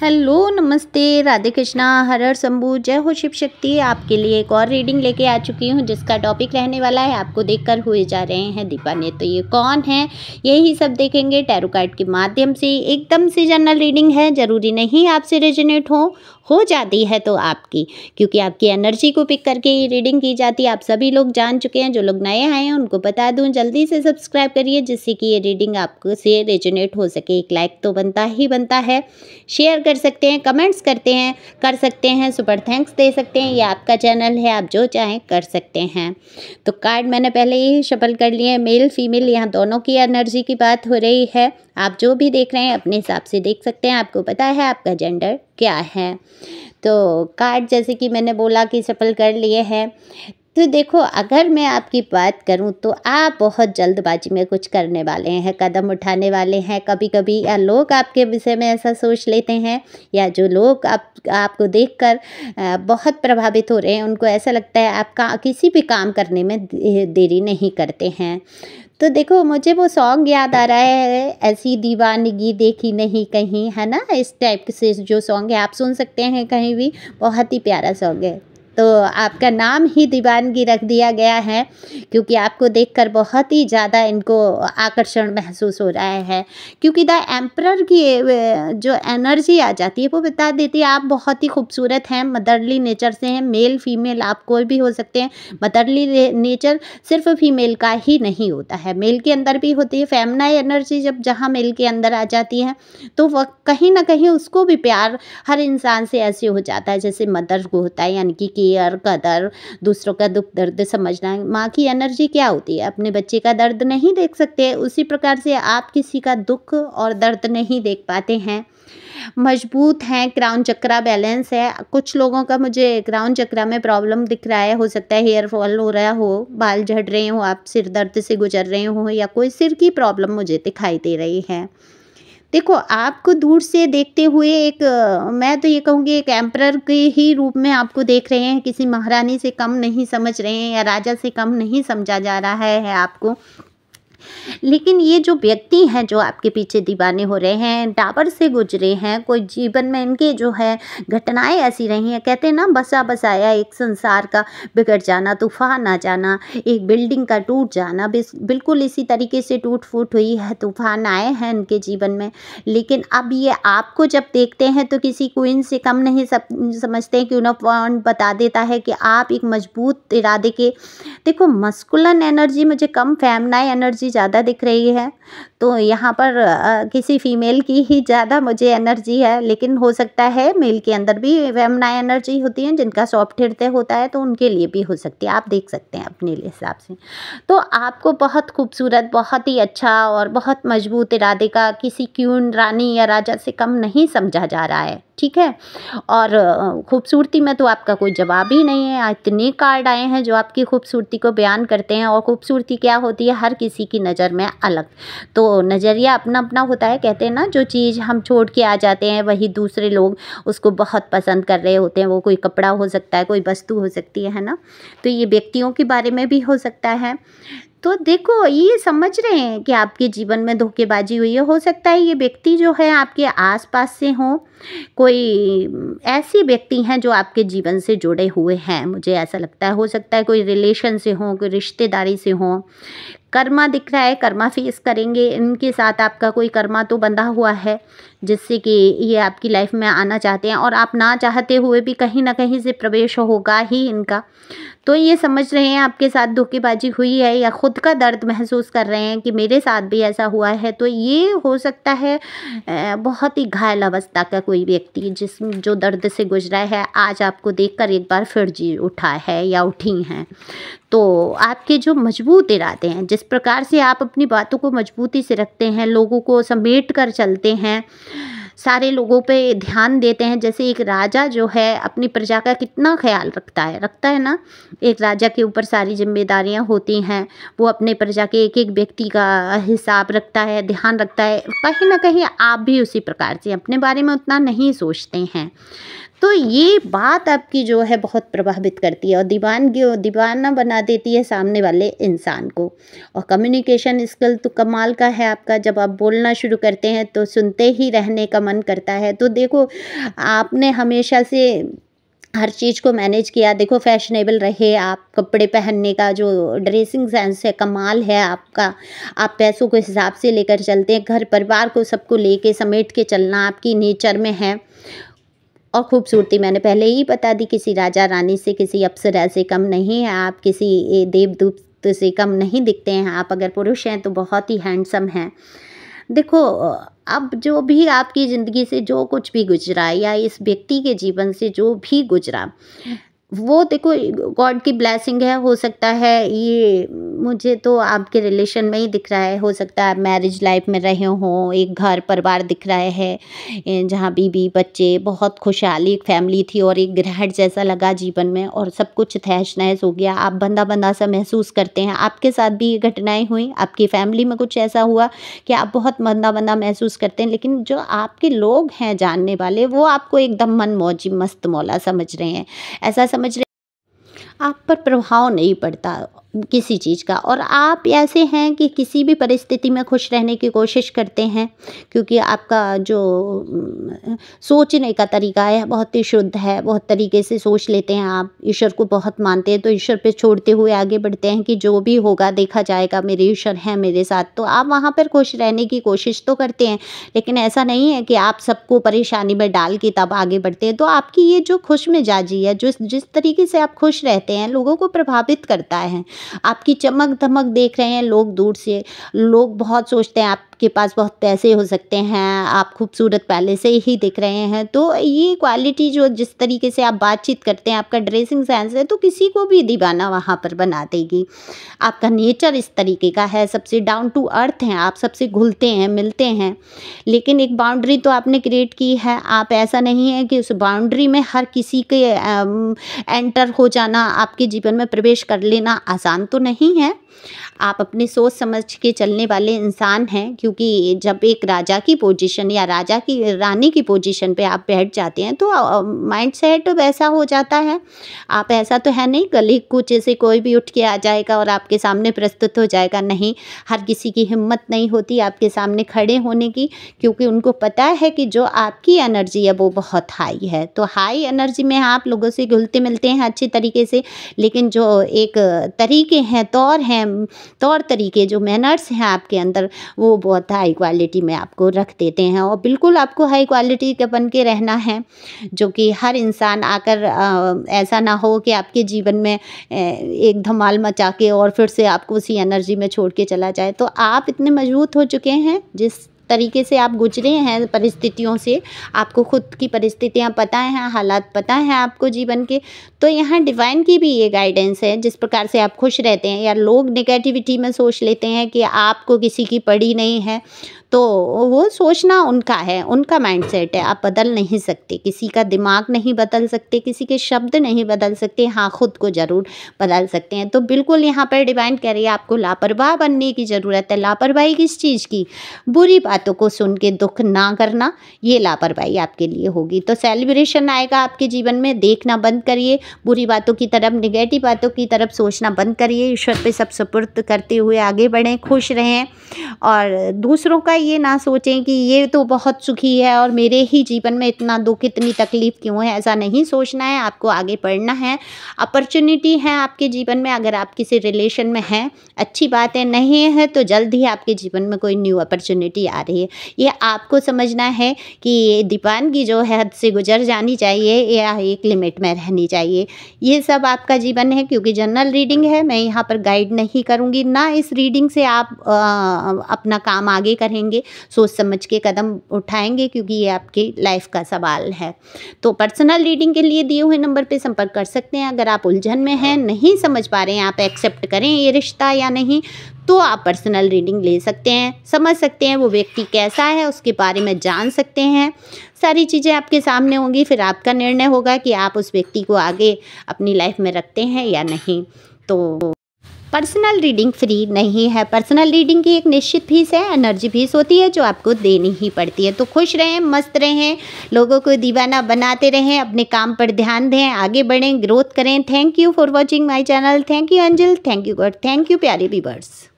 Hello नमस्ते राधे कृष्णा हर हर शंभू जय हो शिव शक्ति। आपके लिए एक और रीडिंग लेके आ चुकी हूँ जिसका टॉपिक रहने वाला है आपको देखकर हुए जा रहे हैं दीवाने। तो ये कौन है यही सब देखेंगे टैरो कार्ड के माध्यम से। एकदम से जनरल रीडिंग है, जरूरी नहीं आपसे रेजोनेट हो जाती है तो आपकी, क्योंकि आपकी एनर्जी को पिक करके ये रीडिंग की जाती है। आप सभी लोग जान चुके हैं, जो लोग नए आए हैं उनको बता दूं जल्दी से सब्सक्राइब करिए जिससे कि ये रीडिंग आपको से रेजोनेट हो सके। एक लाइक तो बनता ही बनता है, शेयर कर सकते हैं, कमेंट्स कर सकते हैं, सुपर थैंक्स दे सकते हैं। ये आपका चैनल है, आप जो चाहें कर सकते हैं। तो कार्ड मैंने पहले ही शफल कर लिए हैं, मेल फीमेल यहाँ दोनों की एनर्जी की बात हो रही है। आप जो भी देख रहे हैं अपने हिसाब से देख सकते हैं, आपको पता है आपका जेंडर क्या है। तो कार्ड जैसे कि मैंने बोला कि शफल कर लिए हैं। तो देखो, अगर मैं आपकी बात करूं तो आप बहुत जल्दबाजी में कुछ करने वाले हैं, कदम उठाने वाले हैं। कभी कभी या लोग आपके विषय में ऐसा सोच लेते हैं, या जो लोग आपको देखकर बहुत प्रभावित हो रहे हैं उनको ऐसा लगता है आप किसी भी काम करने में देरी नहीं करते हैं। तो देखो, मुझे वो सॉन्ग याद आ रहा है, ऐसी दीवानगी देखी नहीं कहीं, है ना। इस टाइप से जो सॉन्ग है आप सुन सकते हैं कहीं भी, बहुत ही प्यारा सॉन्ग है। तो आपका नाम ही दीवानगी रख दिया गया है क्योंकि आपको देखकर बहुत ही ज़्यादा इनको आकर्षण महसूस हो रहा है। क्योंकि द एम्परर की जो एनर्जी आ जाती है वो बता देती है आप बहुत ही खूबसूरत हैं, मदरली नेचर से हैं। मेल फीमेल आप कोई भी हो सकते हैं। मदरली नेचर सिर्फ फीमेल का ही नहीं होता है, मेल के अंदर भी होती है। फेमिनाइन एनर्जी जब जहाँ मेल के अंदर आ जाती है तो वह कहीं ना कहीं उसको भी प्यार हर इंसान से ऐसे हो जाता है जैसे मदर को होता है, यानी कि केयर, कदर, दूसरों का दुख दर्द समझना। माँ की एनर्जी क्या होती है, अपने बच्चे का दर्द नहीं देख सकते, उसी प्रकार से आप किसी का दुख और दर्द नहीं देख पाते हैं। मजबूत हैं, क्राउन चक्रा बैलेंस है। कुछ लोगों का मुझे क्राउन चक्रा में प्रॉब्लम दिख रहा है, हो सकता है हेयर फॉल हो रहा हो, बाल झड़ रहे हो, आप सिर दर्द से गुजर रहे हो, या कोई सिर की प्रॉब्लम मुझे दिखाई दे रही है। देखो, आपको दूर से देखते हुए मैं तो ये कहूँगी एक एम्परर के ही रूप में आपको देख रहे हैं, किसी महारानी से कम नहीं समझ रहे हैं या राजा से कम नहीं समझा जा रहा है आपको। लेकिन ये जो व्यक्ति हैं जो आपके पीछे दीवाने हो रहे हैं, टावर से गुजरे हैं, कोई जीवन में इनके जो है घटनाएं ऐसी रही हैं। कहते हैं ना, बसा बसाया एक संसार का बिगड़ जाना, तूफान आ जाना, एक बिल्डिंग का टूट जाना, बिल्कुल इसी तरीके से टूट फूट हुई है, तूफान आए हैं इनके जीवन में। लेकिन अब ये आपको जब देखते हैं तो किसी क्वीन से कम नहीं समझते हैं। क्वीन ऑफ वांड बता देता है कि आप एक मजबूत इरादे के, देखो मस्कुलिन एनर्जी मुझे कम, फेमिनाइन एनर्जी ज़्यादा दिख रही है। तो यहाँ पर किसी फीमेल की ही ज़्यादा मुझे एनर्जी है, लेकिन हो सकता है मेल के अंदर भी फेमिनाइन एनर्जी होती है जिनका सॉफ्ट हृदय होता है, तो उनके लिए भी हो सकती है। आप देख सकते हैं अपने हिसाब से। तो आपको बहुत खूबसूरत, बहुत ही अच्छा और बहुत मजबूत इरादे का किसी क्वीन, रानी या राजा से कम नहीं समझा जा रहा है, ठीक है। और खूबसूरती में तो आपका कोई जवाब ही नहीं है। इतने कार्ड आए हैं जो आपकी खूबसूरती को बयान करते हैं, और खूबसूरती क्या होती है हर किसी की नज़र में अलग, तो नज़रिया अपना अपना होता है। कहते हैं ना, जो चीज़ हम छोड़ के आ जाते हैं वही दूसरे लोग उसको बहुत पसंद कर रहे होते हैं। वो कोई कपड़ा हो सकता है, कोई वस्तु हो सकती है ना। तो ये व्यक्तियों के बारे में भी हो सकता है। तो देखो, ये समझ रहे हैं कि आपके जीवन में धोखेबाजी हुई है। हो सकता है ये व्यक्ति जो है आपके आसपास से हो, कोई ऐसी व्यक्ति हैं जो आपके जीवन से जुड़े हुए हैं, मुझे ऐसा लगता है। हो सकता है कोई रिलेशन से हो, कोई रिश्तेदारी से हो। कर्मा दिख रहा है, कर्मा फेस करेंगे, इनके साथ आपका कोई कर्मा तो बंधा हुआ है जिससे कि ये आपकी लाइफ में आना चाहते हैं, और आप ना चाहते हुए भी कहीं ना कहीं से प्रवेश होगा ही इनका। तो ये समझ रहे हैं आपके साथ धोखेबाजी हुई है, या खुद का दर्द महसूस कर रहे हैं कि मेरे साथ भी ऐसा हुआ है। तो ये हो सकता है बहुत ही घायल अवस्था का कोई व्यक्ति जो दर्द से गुजरा है, आज आपको देखकर एक बार फिर जी उठा है या उठी हैं। तो आपके जो मजबूत इरादे हैं, जिस प्रकार से आप अपनी बातों को मजबूती से रखते हैं, लोगों को समेट कर चलते हैं, सारे लोगों पे ध्यान देते हैं, जैसे एक राजा जो है अपनी प्रजा का कितना ख्याल रखता है ना। एक राजा के ऊपर सारी जिम्मेदारियां होती हैं, वो अपने प्रजा के एक एक व्यक्ति का हिसाब रखता है, ध्यान रखता है। कहीं ना कहीं आप भी उसी प्रकार से अपने बारे में उतना नहीं सोचते हैं। तो ये बात आपकी जो है बहुत प्रभावित करती है और दीवाना बना देती है सामने वाले इंसान को। और कम्युनिकेशन स्किल तो कमाल का है आपका, जब आप बोलना शुरू करते हैं तो सुनते ही रहने का मन करता है। तो देखो, आपने हमेशा से हर चीज़ को मैनेज किया। देखो, फैशनेबल रहे आप, कपड़े पहनने का जो ड्रेसिंग सेंस है कमाल है आपका। आप पैसों को हिसाब से लेकर चलते हैं, घर परिवार को सबको लेके समेट के चलना आपकी नेचर में है। और खूबसूरती मैंने पहले ही बता दी, किसी राजा रानी से, किसी अप्सरा से कम नहीं है आप, किसी देवदूत से कम नहीं दिखते हैं आप। अगर पुरुष हैं तो बहुत ही हैंडसम हैं। देखो, अब जो भी आपकी ज़िंदगी से जो कुछ भी गुजरा या इस व्यक्ति के जीवन से जो भी गुजरा, वो देखो गॉड की ब्लेसिंग है। हो सकता है ये, मुझे तो आपके रिलेशन में ही दिख रहा है। हो सकता है आप मैरिज लाइफ में रहे हों, एक घर परिवार दिख रहा है जहाँ बीवी बच्चे, बहुत खुशहाली एक फैमिली थी और एक गिरहट जैसा लगा जीवन में और सब कुछ तहस नहस हो गया। आप बंधा बंधा सा महसूस करते हैं। आपके साथ भी ये घटनाएं हुई, आपकी फैमिली में कुछ ऐसा हुआ कि आप बहुत बंधा बंधा महसूस करते हैं, लेकिन जो आपके लोग हैं जानने वाले, वो आपको एकदम मन मौजी मस्त मौला समझ रहे हैं। ऐसा समझ रहे, आप पर प्रभाव नहीं पड़ता किसी चीज़ का। और आप ऐसे हैं कि किसी भी परिस्थिति में खुश रहने की कोशिश करते हैं, क्योंकि आपका जो सोचने का तरीका है बहुत ही शुद्ध है। बहुत तरीके से सोच लेते हैं आप, ईश्वर को बहुत मानते हैं, तो ईश्वर पे छोड़ते हुए आगे बढ़ते हैं कि जो भी होगा देखा जाएगा, मेरे ईश्वर हैं मेरे साथ। तो आप वहाँ पर खुश रहने की कोशिश तो करते हैं, लेकिन ऐसा नहीं है कि आप सबको परेशानी में डाल के तब आगे बढ़ते हैं। तो आपकी ये जो खुश मिजाजी है, जो जिस तरीके से आप खुश रहते हैं, लोगों को प्रभावित करता है। आपकी चमक धमक देख रहे हैं लोग दूर से, लोग बहुत सोचते हैं आपके पास बहुत पैसे हो सकते हैं, आप खूबसूरत पहले से ही दिख रहे हैं। तो ये क्वालिटी जो जिस तरीके से आप बातचीत करते हैं, आपका ड्रेसिंग सेंस है, तो किसी को भी दीवाना वहाँ पर बना देगी। आपका नेचर इस तरीके का है, सबसे डाउन टू अर्थ हैं आप, सबसे घुलते हैं मिलते हैं। लेकिन एक बाउंड्री तो आपने क्रिएट की है। आप, ऐसा नहीं है कि उस बाउंड्री में हर किसी के एंटर हो जाना, आपके जीवन में प्रवेश कर लेना आसान तो नहीं है। आप अपनी सोच समझ के चलने वाले इंसान हैं, क्योंकि जब एक राजा की पोजीशन या राजा की रानी की पोजीशन पे आप बैठ जाते हैं तो माइंड सेट वैसा हो जाता है। आप, ऐसा तो है नहीं गली कूचे से कोई भी उठ के आ जाएगा और आपके सामने प्रस्तुत हो जाएगा, नहीं। हर किसी की हिम्मत नहीं होती आपके सामने खड़े होने की, क्योंकि उनको पता है कि जो आपकी एनर्जी है वो बहुत हाई है। तो हाई एनर्जी में आप लोगों से घुलते मिलते हैं अच्छे तरीके से, लेकिन जो एक तरीके हैं, तौर तरीके, जो मैनर्स हैं आपके अंदर, वो बहुत हाई क्वालिटी में आपको रख देते हैं। और बिल्कुल आपको हाई क्वालिटी का बन के रहना है, जो कि हर इंसान आकर ऐसा ना हो कि आपके जीवन में एक धमाल मचा के और फिर से आपको उसी एनर्जी में छोड़ के चला जाए। तो आप इतने मजबूत हो चुके हैं, जिस तरीके से आप गुजरे हैं परिस्थितियों से, आपको खुद की परिस्थितियाँ पता हैं, हालात पता हैं आपको जीवन के। तो यहाँ डिवाइन की भी ये गाइडेंस है, जिस प्रकार से आप खुश रहते हैं। या लोग नेगेटिविटी में सोच लेते हैं कि आपको किसी की पड़ी नहीं है, तो वो सोचना उनका है, उनका माइंडसेट है। आप बदल नहीं सकते, किसी का दिमाग नहीं बदल सकते, किसी के शब्द नहीं बदल सकते। हाँ, खुद को ज़रूर बदल सकते हैं। तो बिल्कुल यहाँ पर डिवाइन कह रही है आपको लापरवाह बनने की ज़रूरत है। लापरवाही किस चीज़ की? बुरी बातों को सुन के दुख ना करना, ये लापरवाही आपके लिए होगी। तो सेलिब्रेशन आएगा आपके जीवन में, देखना बंद करिए बुरी बातों की तरफ, नेगेटिव बातों की तरफ सोचना बंद करिए। ईश्वर पे सब सुपुर्द करते हुए आगे बढ़ें, खुश रहें। और दूसरों का ये ना सोचें कि ये तो बहुत सुखी है और मेरे ही जीवन में इतना दुख, इतनी तकलीफ क्यों है। ऐसा नहीं सोचना है, आपको आगे बढ़ना है। अपॉर्चुनिटी है आपके जीवन में, अगर आप किसी रिलेशन में हैं अच्छी बात है, नहीं है तो जल्द ही आपके जीवन में कोई न्यू अपॉर्चुनिटी आ रही है। ये आपको समझना है कि दीवानगी जो है हद से गुजर जानी चाहिए या एक लिमिट में रहनी चाहिए। ये सब आपका जीवन है, क्योंकि जनरल रीडिंग है, मैं यहाँ पर गाइड नहीं करूँगी ना। इस रीडिंग से आप अपना काम आगे करेंगे, सोच समझ के कदम उठाएंगे, क्योंकि ये आपकी लाइफ का सवाल है। तो पर्सनल रीडिंग के लिए दिए हुए नंबर पे संपर्क कर सकते हैं। अगर आप उलझन में हैं, नहीं समझ पा रहे हैं आप एक्सेप्ट करें ये रिश्ता या नहीं, तो आप पर्सनल रीडिंग ले सकते हैं, समझ सकते हैं वो व्यक्ति कैसा है, उसके बारे में जान सकते हैं। सारी चीज़ें आपके सामने होंगी, फिर आपका निर्णय होगा कि आप उस व्यक्ति को आगे अपनी लाइफ में रखते हैं या नहीं। तो पर्सनल रीडिंग फ्री नहीं है। पर्सनल रीडिंग की एक निश्चित फीस है, एनर्जी फीस होती है जो आपको देनी ही पड़ती है। तो खुश रहें, मस्त रहें, लोगों को दीवाना बनाते रहें, अपने काम पर ध्यान दें, आगे बढ़ें, ग्रोथ करें। Thank you for watching my channel. Thank you Anjal, thank you God, thank you प्यारे व्यूअर्स।